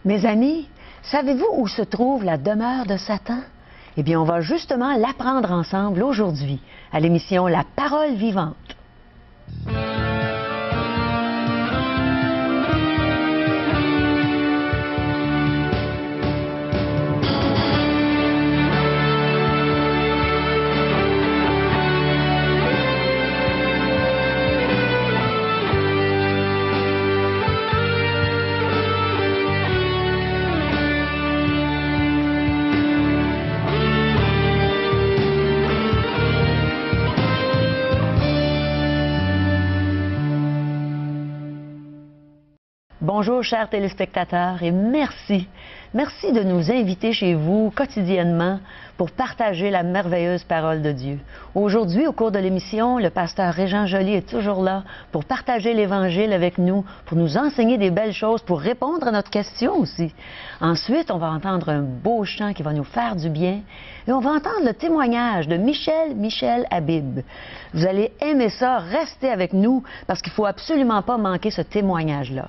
Mes amis, savez-vous où se trouve la demeure de Satan? Eh bien, on va justement l'apprendre ensemble aujourd'hui à l'émission La Parole vivante. Bonjour chers téléspectateurs et merci. Merci de nous inviter chez vous quotidiennement pour partager la merveilleuse parole de Dieu. Aujourd'hui, au cours de l'émission, le pasteur Régent Joly est toujours là pour partager l'Évangile avec nous, pour nous enseigner des belles choses, pour répondre à notre question aussi. Ensuite, on va entendre un beau chant qui va nous faire du bien et on va entendre le témoignage de Michel Habib. Vous allez aimer ça, restez avec nous parce qu'il ne faut absolument pas manquer ce témoignage-là.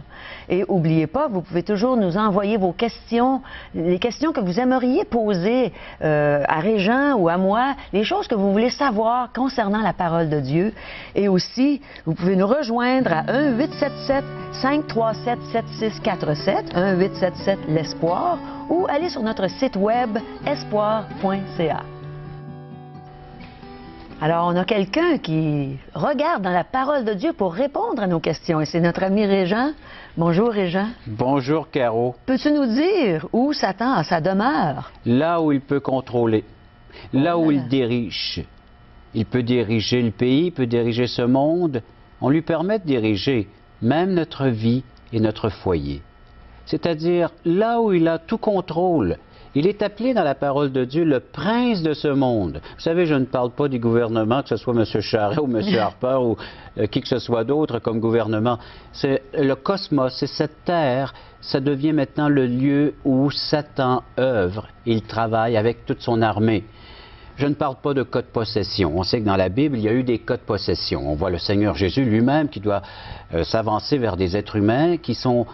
Et n'oubliez pas, vous pouvez toujours nous envoyer vos questions, les questions que vous aimeriez poser à Régent ou à moi, les choses que vous voulez savoir concernant la parole de Dieu. Et aussi, vous pouvez nous rejoindre à 1-877-537-7647, 1-877-l'Espoir, ou aller sur notre site web espoir.ca. Alors, on a quelqu'un qui regarde dans la parole de Dieu pour répondre à nos questions. Et c'est notre ami Régent. Bonjour, Régent. Bonjour, Caro. Peux-tu nous dire où Satan a sa demeure? Là où il peut contrôler, là où il dirige. Il peut diriger le pays, il peut diriger ce monde. On lui permet de diriger même notre vie et notre foyer. C'est-à-dire là où il a tout contrôle. Il est appelé dans la parole de Dieu le prince de ce monde. Vous savez, je ne parle pas du gouvernement, que ce soit M. Charest ou M. Harper ou qui que ce soit d'autre comme gouvernement. C'est le cosmos, c'est cette terre, ça devient maintenant le lieu où Satan œuvre. Il travaille avec toute son armée. Je ne parle pas de cas de possession. On sait que dans la Bible, il y a eu des cas de possession. On voit le Seigneur Jésus lui-même qui doit s'avancer vers des êtres humains qui sont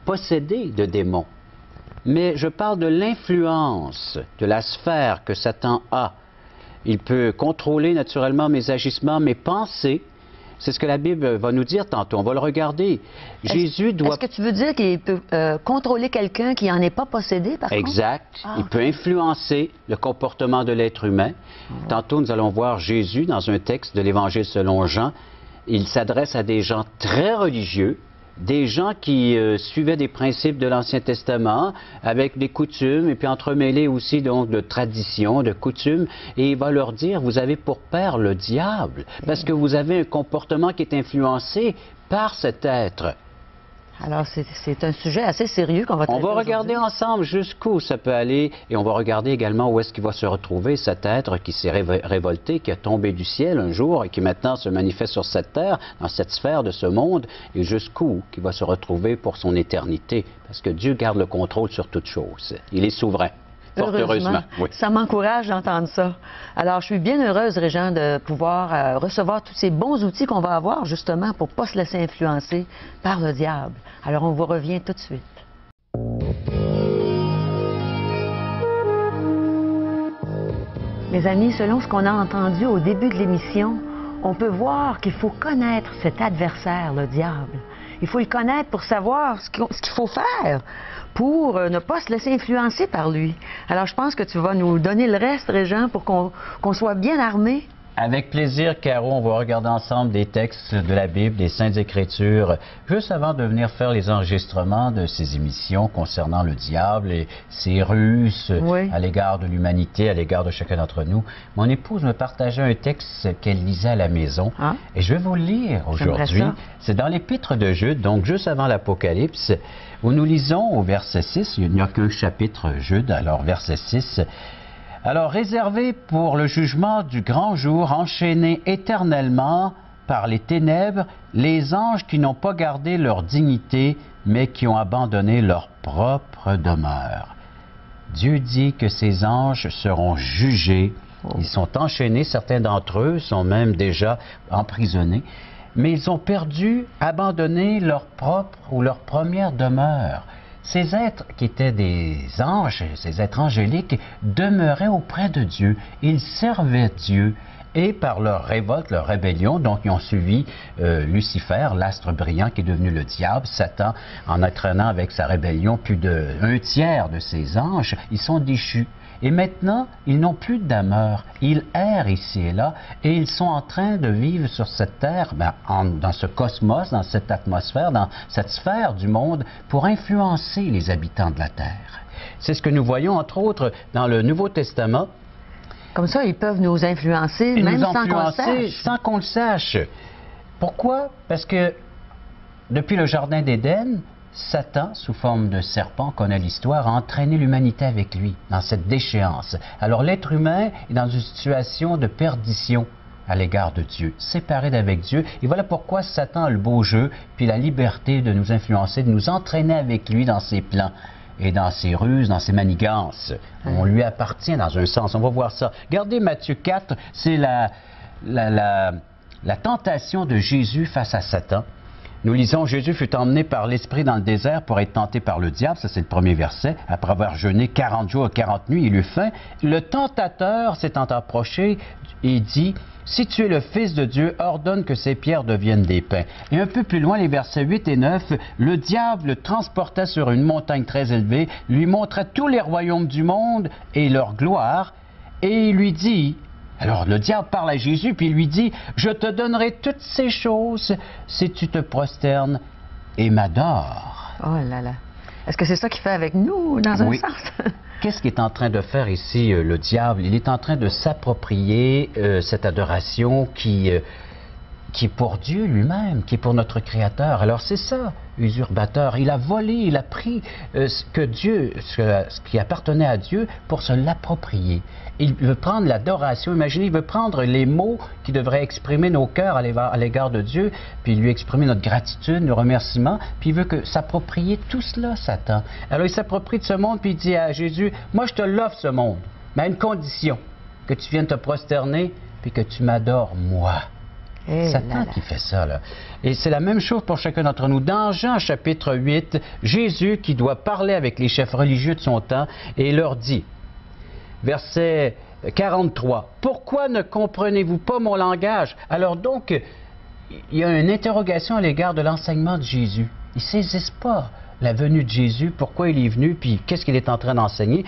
possédés de démons. Mais je parle de l'influence, de la sphère que Satan a. Il peut contrôler naturellement mes agissements, mes pensées. C'est ce que la Bible va nous dire tantôt. On va le regarder. Jésus doit... Est-ce que tu veux dire qu'il peut contrôler quelqu'un qui n'en est pas possédé, par contre? Exact. Il peut influencer le comportement de l'être humain. Tantôt, nous allons voir Jésus dans un texte de l'Évangile selon Jean. Il s'adresse à des gens très religieux, des gens qui suivaient des principes de l'Ancien Testament avec des coutumes et puis entremêlés aussi donc de traditions, de coutumes, et il va leur dire, vous avez pour père le diable parce que vous avez un comportement qui est influencé par cet être. Alors, c'est un sujet assez sérieux qu'on va traiter. On va regarder ensemble jusqu'où ça peut aller et on va regarder également où est-ce qu'il va se retrouver cet être qui s'est révolté, qui a tombé du ciel un jour et qui maintenant se manifeste sur cette terre, dans cette sphère de ce monde, et jusqu'où il va se retrouver pour son éternité. Parce que Dieu garde le contrôle sur toutes choses. Il est souverain. Fort heureusement. Oui. Ça m'encourage d'entendre ça. Alors, je suis bien heureuse, Régent, de pouvoir recevoir tous ces bons outils qu'on va avoir, justement, pour ne pas se laisser influencer par le diable. Alors, on vous revient tout de suite. Mes amis, selon ce qu'on a entendu au début de l'émission, on peut voir qu'il faut connaître cet adversaire, le diable. Il faut le connaître pour savoir ce qu'il faut faire pour ne pas se laisser influencer par lui. Alors, je pense que tu vas nous donner le reste, Régent, pour qu'on soit bien armés. Avec plaisir, Caro, on va regarder ensemble des textes de la Bible, des Saintes Écritures, juste avant de venir faire les enregistrements de ces émissions concernant le diable et ses ruses à l'égard de l'humanité, à l'égard de chacun d'entre nous. Mon épouse me partageait un texte qu'elle lisait à la maison et je vais vous le lire aujourd'hui. C'est dans l'Épître de Jude, donc juste avant l'Apocalypse, où nous lisons au verset 6, il n'y a qu'un chapitre Jude, alors verset 6, alors, réservé pour le jugement du grand jour, enchaînés éternellement par les ténèbres, les anges qui n'ont pas gardé leur dignité, mais qui ont abandonné leur propre demeure. Dieu dit que ces anges seront jugés. Ils sont enchaînés, certains d'entre eux sont même déjà emprisonnés, mais ils ont perdu, abandonné leur propre ou leur première demeure. ces êtres qui étaient des anges, ces êtres angéliques, demeuraient auprès de Dieu. Ils servaient Dieu. Et par leur révolte, leur rébellion, donc ils ont suivi Lucifer, l'astre brillant qui est devenu le diable, Satan, en entraînant avec sa rébellion plus d'un tiers de ses anges, ils sont déchus. Et maintenant, ils n'ont plus de demeure. Ils errent ici et là, et ils sont en train de vivre sur cette terre, dans ce cosmos, dans cette atmosphère, dans cette sphère du monde, pour influencer les habitants de la terre. C'est ce que nous voyons, entre autres, dans le Nouveau Testament. Comme ça, ils peuvent nous influencer, même sans qu'on le sache. Sans qu'on le sache. Pourquoi? Parce que depuis le Jardin d'Éden, Satan, sous forme de serpent, connaît l'histoire, a entraîné l'humanité avec lui dans cette déchéance. Alors l'être humain est dans une situation de perdition à l'égard de Dieu, séparé d'avec Dieu. Et voilà pourquoi Satan a le beau jeu, puis la liberté de nous influencer, de nous entraîner avec lui dans ses plans. Et dans ses ruses, dans ses manigances. On lui appartient dans un sens. On va voir ça. Regardez Matthieu 4, c'est la tentation de Jésus face à Satan. Nous lisons, Jésus fut emmené par l'Esprit dans le désert pour être tenté par le diable. Ça, c'est le premier verset. Après avoir jeûné 40 jours et 40 nuits, il eut faim. Le tentateur s'étant approché et dit, « Si tu es le Fils de Dieu, ordonne que ces pierres deviennent des pains. » Et un peu plus loin, les versets 8 et 9, le diable le transporta sur une montagne très élevée, lui montra tous les royaumes du monde et leur gloire, et il lui dit, alors le diable parle à Jésus, puis il lui dit, « Je te donnerai toutes ces choses si tu te prosternes et m'adores. » Oh là là. Est-ce que c'est ça qu'il fait avec nous, dans un sens? Qu'est-ce qu'il est en train de faire ici, le diable? Il est en train de s'approprier cette adoration qui est pour Dieu lui-même, qui est pour notre Créateur. Alors c'est ça, usurpateur. Il a volé, il a pris ce qui appartenait à Dieu pour se l'approprier. Il veut prendre l'adoration. Imaginez, il veut prendre les mots qui devraient exprimer nos cœurs à l'égard de Dieu, puis lui exprimer notre gratitude, nos remerciements, puis il veut s'approprier tout cela, Satan. Alors il s'approprie de ce monde, puis il dit à Jésus, « Moi je te l'offre ce monde, mais à une condition, que tu viennes te prosterner, puis que tu m'adores moi. » Satan qui fait ça, là. Et c'est la même chose pour chacun d'entre nous. Dans Jean chapitre 8, Jésus qui doit parler avec les chefs religieux de son temps et leur dit, verset 43, « Pourquoi ne comprenez-vous pas mon langage? » Alors donc, il y a une interrogation à l'égard de l'enseignement de Jésus. Ils ne saisissent pas la venue de Jésus, pourquoi il est venu, puis qu'est-ce qu'il est en train d'enseigner.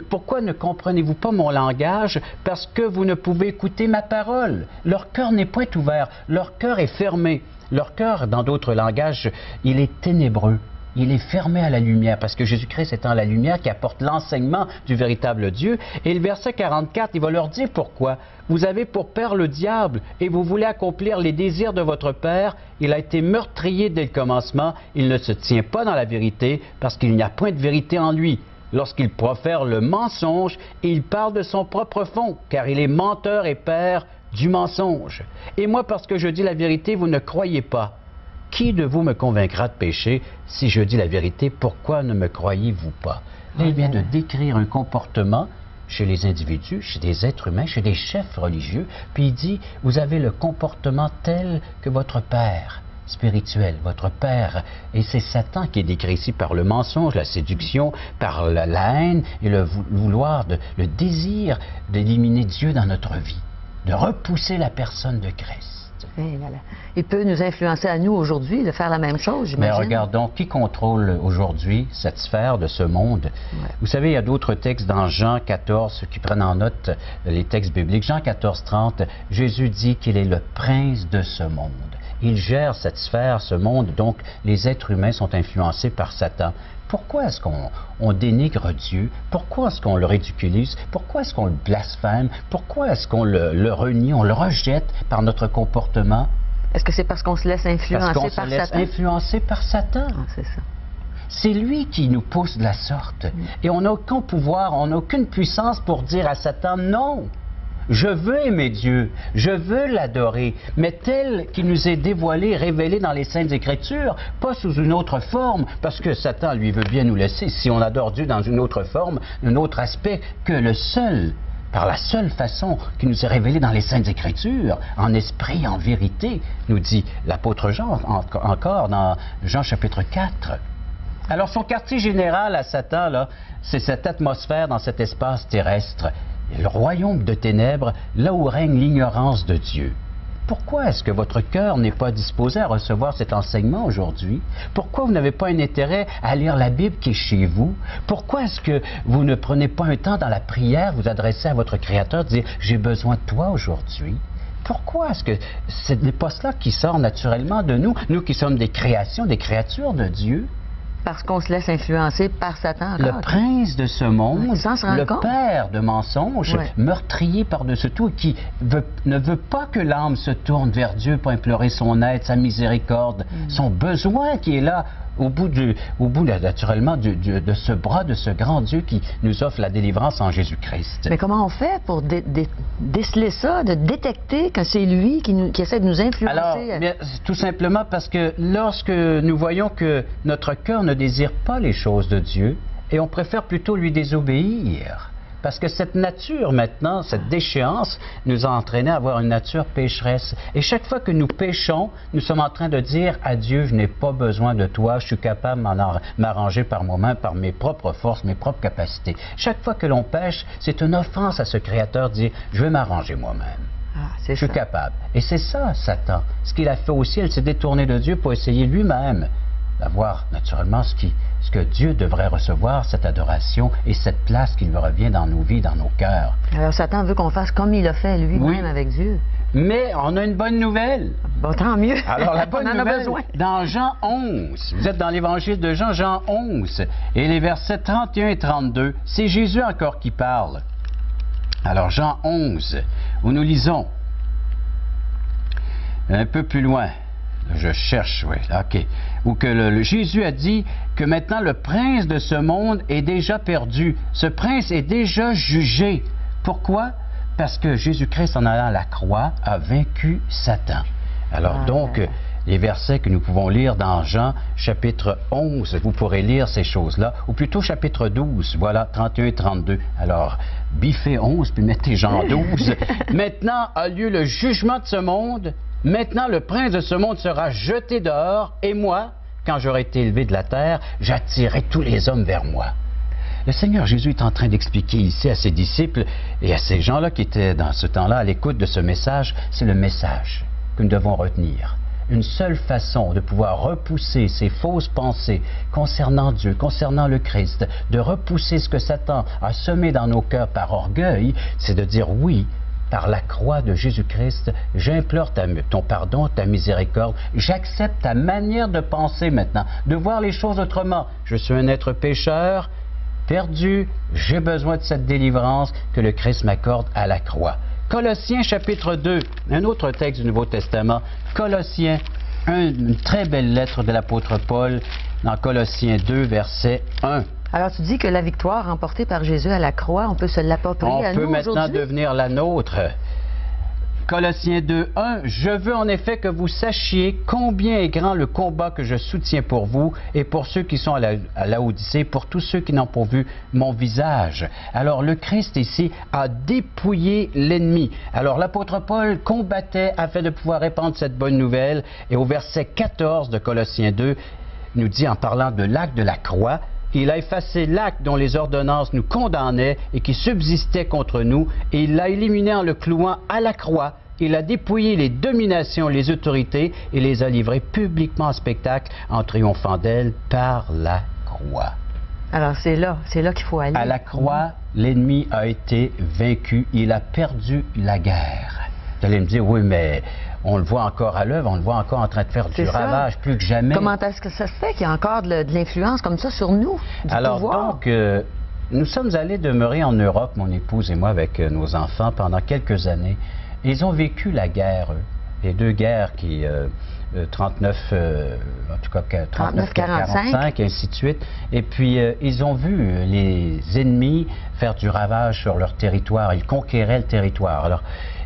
Pourquoi ne comprenez-vous pas mon langage? Parce que vous ne pouvez écouter ma parole. Leur cœur n'est point ouvert, leur cœur est fermé. Leur cœur, dans d'autres langages, il est ténébreux. Il est fermé à la lumière, parce que Jésus-Christ étant la lumière qui apporte l'enseignement du véritable Dieu. Et le verset 44, il va leur dire pourquoi. Vous avez pour père le diable, et vous voulez accomplir les désirs de votre père. Il a été meurtrier dès le commencement. Il ne se tient pas dans la vérité, parce qu'il n'y a point de vérité en lui. Lorsqu'il profère le mensonge, il parle de son propre fond, car il est menteur et père du mensonge. Et moi, parce que je dis la vérité, vous ne croyez pas. Qui de vous me convaincra de pécher si je dis la vérité? Pourquoi ne me croyez-vous pas? Là, il vient de décrire un comportement chez les individus, chez des êtres humains, chez des chefs religieux, puis il dit, vous avez le comportement tel que votre père spirituel, votre père, et c'est Satan qui est décrit ici par le mensonge, la séduction, par la haine et le vouloir, le désir d'éliminer Dieu dans notre vie, de repousser la personne de Christ. Il peut nous influencer à nous aujourd'hui de faire la même chose, j'imagine. Mais regardons, qui contrôle aujourd'hui cette sphère de ce monde? Vous savez, il y a d'autres textes dans Jean 14 qui prennent en note les textes bibliques. Jean 14, 30, Jésus dit qu'il est le prince de ce monde. Il gère cette sphère, ce monde, donc les êtres humains sont influencés par Satan. Pourquoi est-ce qu'on dénigre Dieu? Pourquoi est-ce qu'on le ridiculise? Pourquoi est-ce qu'on le blasphème? Pourquoi est-ce qu'on le renie, on le rejette par notre comportement? Est-ce que c'est parce qu'on se laisse influencer par Satan? Parce qu'on se laisse influencer par Satan. Ah, c'est ça. C'est lui qui nous pousse de la sorte. Et on n'a aucun pouvoir, on n'a aucune puissance pour dire à Satan non. Je veux aimer Dieu, je veux l'adorer, mais tel qu'il nous est dévoilé, révélé dans les Saintes Écritures, pas sous une autre forme, parce que Satan, lui, veut bien nous laisser, si on adore Dieu dans une autre forme, un autre aspect, que le seul, par la seule façon qui nous est révélé dans les Saintes Écritures, en esprit, en vérité, nous dit l'apôtre Jean, encore dans Jean chapitre 4. Alors, son quartier général à Satan, là, c'est cette atmosphère dans cet espace terrestre, le royaume de ténèbres, là où règne l'ignorance de Dieu. Pourquoi est-ce que votre cœur n'est pas disposé à recevoir cet enseignement aujourd'hui? Pourquoi vous n'avez pas un intérêt à lire la Bible qui est chez vous? Pourquoi est-ce que vous ne prenez pas un temps dans la prière, vous adresser à votre Créateur, dire « J'ai besoin de toi aujourd'hui ». Pourquoi est-ce que ce n'est pas cela qui sort naturellement de nous, nous qui sommes des créations, des créatures de Dieu? Parce qu'on se laisse influencer par Satan encore. Le prince de ce monde, sans se rendre le compte. père de mensonges, meurtrier par-dessus tout, qui ne veut pas que l'âme se tourne vers Dieu pour implorer son aide, sa miséricorde, son besoin qui est là, au bout naturellement, de ce bras de ce grand Dieu qui nous offre la délivrance en Jésus-Christ. Mais comment on fait pour déceler ça, de détecter que c'est lui qui essaie de nous influencer? Alors, bien, tout simplement parce que lorsque nous voyons que notre cœur ne désire pas les choses de Dieu, et on préfère plutôt lui désobéir, parce que cette nature maintenant, cette déchéance, nous a entraîné à avoir une nature pécheresse. Et chaque fois que nous péchons, nous sommes en train de dire à Dieu, je n'ai pas besoin de toi, je suis capable de m'arranger par moi-même, par mes propres forces, mes propres capacités. Chaque fois que l'on pêche, c'est une offense à ce Créateur de dire, je vais m'arranger moi-même. Je suis capable. Et c'est ça, Satan. Ce qu'il a fait aussi, il s'est détourné de Dieu pour essayer lui-même d'avoir naturellement ce que Dieu devrait recevoir, cette adoration et cette place qui lui revient dans nos vies, dans nos cœurs. Alors Satan veut qu'on fasse comme il a fait lui-même avec Dieu. Mais on a une bonne nouvelle. Bon, tant mieux. Alors la bonne nouvelle, dans Jean 11, vous êtes dans l'évangile de Jean, Jean 11, et les versets 31 et 32, c'est Jésus encore qui parle. Alors Jean 11, où nous lisons, un peu plus loin, je cherche, oui, ok. Où que Jésus a dit que maintenant le prince de ce monde est déjà perdu. Ce prince est déjà jugé. Pourquoi? Parce que Jésus-Christ, en allant à la croix, a vaincu Satan. Alors donc, les versets que nous pouvons lire dans Jean, chapitre 11, vous pourrez lire ces choses-là, ou plutôt chapitre 12, voilà, 31 et 32. Alors, biffez 11, puis mettez Jean 12. Maintenant a lieu le jugement de ce monde. Maintenant, le prince de ce monde sera jeté dehors, et moi, quand j'aurai été élevé de la terre, j'attirerai tous les hommes vers moi. Le Seigneur Jésus est en train d'expliquer ici à ses disciples et à ces gens-là qui étaient dans ce temps-là à l'écoute de ce message, c'est le message que nous devons retenir. Une seule façon de pouvoir repousser ces fausses pensées concernant Dieu, concernant le Christ, de repousser ce que Satan a semé dans nos cœurs par orgueil, c'est de dire oui, par la croix de Jésus-Christ, j'implore ton pardon, ta miséricorde. J'accepte ta manière de penser maintenant, de voir les choses autrement. Je suis un être pécheur, perdu, j'ai besoin de cette délivrance que le Christ m'accorde à la croix. Colossiens chapitre 2, un autre texte du Nouveau Testament. Colossiens, une très belle lettre de l'apôtre Paul dans Colossiens 2, verset 1. Alors, tu dis que la victoire remportée par Jésus à la croix, on peut se l'approprier à nous aujourd'hui? On peut maintenant devenir la nôtre. Colossiens 2, 1. Je veux en effet que vous sachiez combien est grand le combat que je soutiens pour vous et pour ceux qui sont à Laodicée, pour tous ceux qui n'ont pas vu mon visage. Alors, le Christ ici a dépouillé l'ennemi. Alors, l'apôtre Paul combattait afin de pouvoir répandre cette bonne nouvelle. Et au verset 14 de Colossiens 2, il nous dit en parlant de l'acte de la croix, il a effacé l'acte dont les ordonnances nous condamnaient et qui subsistait contre nous, et il l'a éliminé en le clouant à la croix. Il a dépouillé les dominations, les autorités, et les a livrées publiquement en spectacle en triomphant d'elles par la croix. Alors c'est là qu'il faut aller. À la croix, l'ennemi a été vaincu, il a perdu la guerre. Vous allez me dire, oui, mais on le voit encore à l'œuvre, on le voit encore en train de faire du ravage, plus que jamais. Comment est-ce que ça se fait qu'il y a encore de l'influence comme ça sur nous, du Alors pouvoir? donc, nous sommes allés demeurer en Europe, mon épouse et moi, avec nos enfants, pendant quelques années. Ils ont vécu la guerre, eux. Les deux guerres qui... 39-45, et ainsi de suite. Et puis, ils ont vu les ennemis faire du ravage sur leur territoire. Ils conquéraient le territoire. Alors,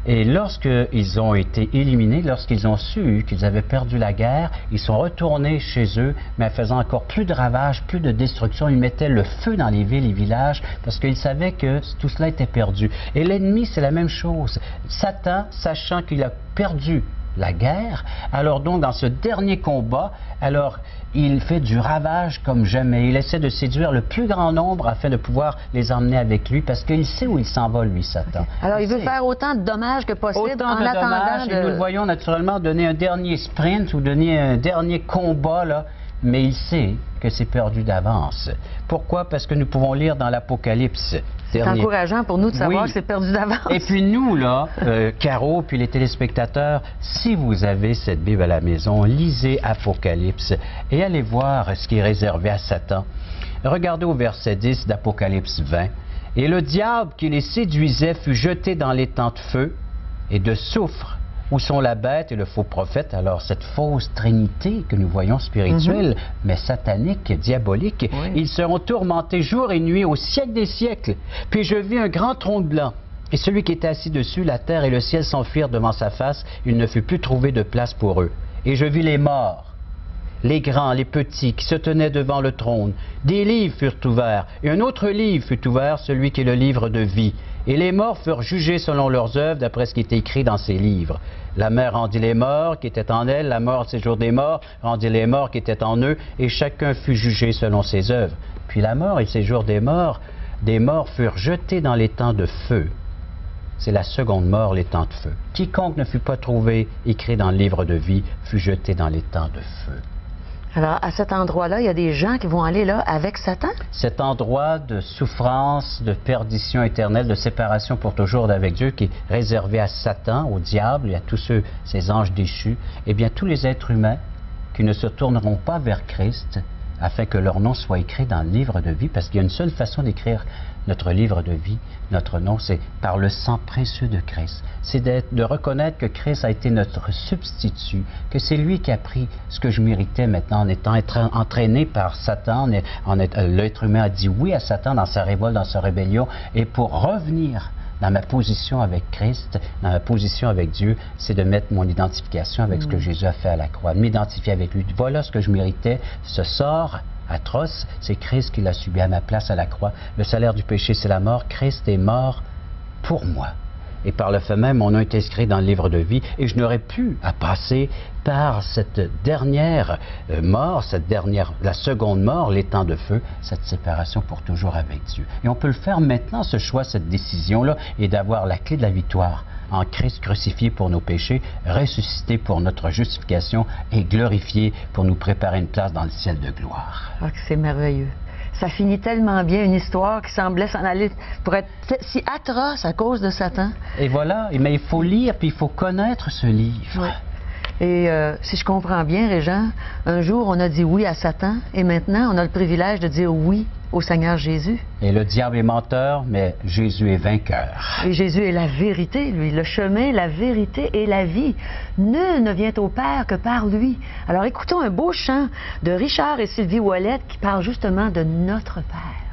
et lorsqu'ils ont été éliminés, lorsqu'ils ont su qu'ils avaient perdu la guerre, ils sont retournés chez eux, mais en faisant encore plus de ravages, plus de destruction. Ils mettaient le feu dans les villes et villages parce qu'ils savaient que tout cela était perdu. Et l'ennemi, c'est la même chose. Satan, sachant qu'il a perdu la guerre. Alors donc, dans ce dernier combat, alors il fait du ravage comme jamais. Il essaie de séduire le plus grand nombre afin de pouvoir les emmener avec lui, parce qu'il sait où il s'en va, lui, Satan. Alors, il veut faire autant de dommages que possible autant en de attendant dommages, et nous le voyons naturellement donner un dernier sprint ou donner un dernier combat, là, mais il sait que c'est perdu d'avance. Pourquoi? Parce que nous pouvons lire dans l'Apocalypse. C'est encourageant pour nous de savoir que c'est perdu d'avance. Et puis nous, là, Caro, puis les téléspectateurs, si vous avez cette Bible à la maison, lisez Apocalypse et allez voir ce qui est réservé à Satan. Regardez au verset 10 d'Apocalypse 20. « Et le diable qui les séduisait fut jeté dans l'étang de feu et de soufre, où sont la bête et le faux prophète. » Alors, cette fausse trinité que nous voyons spirituelle, mais satanique, diabolique, ils seront tourmentés jour et nuit au siècle des siècles. Puis je vis un grand trône blanc, et celui qui était assis dessus, la terre et le ciel s'enfuirent devant sa face, il ne fut plus trouvé de place pour eux. Et je vis les morts, les grands, les petits, qui se tenaient devant le trône. Des livres furent ouverts, et un autre livre fut ouvert, celui qui est le livre de vie. Et les morts furent jugés selon leurs œuvres, d'après ce qui est écrit dans ces livres. La mer rendit les morts qui étaient en elle, la mort, séjour des morts, rendit les morts qui étaient en eux, et chacun fut jugé selon ses œuvres. Puis la mort et le séjour des morts furent jetés dans l'étang de feu. C'est la seconde mort, l'étang de feu. Quiconque ne fut pas trouvé écrit dans le livre de vie fut jeté dans l'étang de feu. Alors, à cet endroit-là, il y a des gens qui vont aller là avec Satan? Cet endroit de souffrance, de perdition éternelle, de séparation pour toujours d'avec Dieu, qui est réservé à Satan, au diable et à tous ces anges déchus, eh bien, tous les êtres humains qui ne se tourneront pas vers Christ, afin que leur nom soit écrit dans le livre de vie, parce qu'il y a une seule façon d'écrire notre livre de vie, notre nom, c'est par le sang précieux de Christ. C'est de reconnaître que Christ a été notre substitut, que c'est lui qui a pris ce que je méritais maintenant en étant entraîné par Satan. L'être humain a dit oui à Satan dans sa révolte, dans sa rébellion, et pour revenir dans ma position avec Christ, dans ma position avec Dieu, c'est de mettre mon identification avec ce que Jésus a fait à la croix, de m'identifier avec lui. Voilà ce que je méritais, ce sort atroce, c'est Christ qui l'a subi à ma place à la croix. Le salaire du péché, c'est la mort. Christ est mort pour moi. Et par le fait même, mon nom est inscrit dans le livre de vie, et je n'aurais plus à passer par cette dernière mort, la seconde mort, l'étang de feu, cette séparation pour toujours avec Dieu. Et on peut le faire maintenant, ce choix, cette décision-là, et d'avoir la clé de la victoire en Christ crucifié pour nos péchés, ressuscité pour notre justification et glorifié pour nous préparer une place dans le ciel de gloire. Ah, c'est merveilleux. Ça finit tellement bien, une histoire qui semblait s'en aller pour être si atroce à cause de Satan. Et voilà, mais il faut lire, puis il faut connaître ce livre. Oui. Et si je comprends bien, Régent, un jour on a dit oui à Satan, et maintenant on a le privilège de dire oui au Seigneur Jésus. Et le diable est menteur, mais Jésus est vainqueur. Et Jésus est la vérité, lui, le chemin, la vérité et la vie. Nul ne vient au Père que par lui. Alors écoutons un beau chant de Richard et Sylvie Ouellette qui parle justement de notre Père.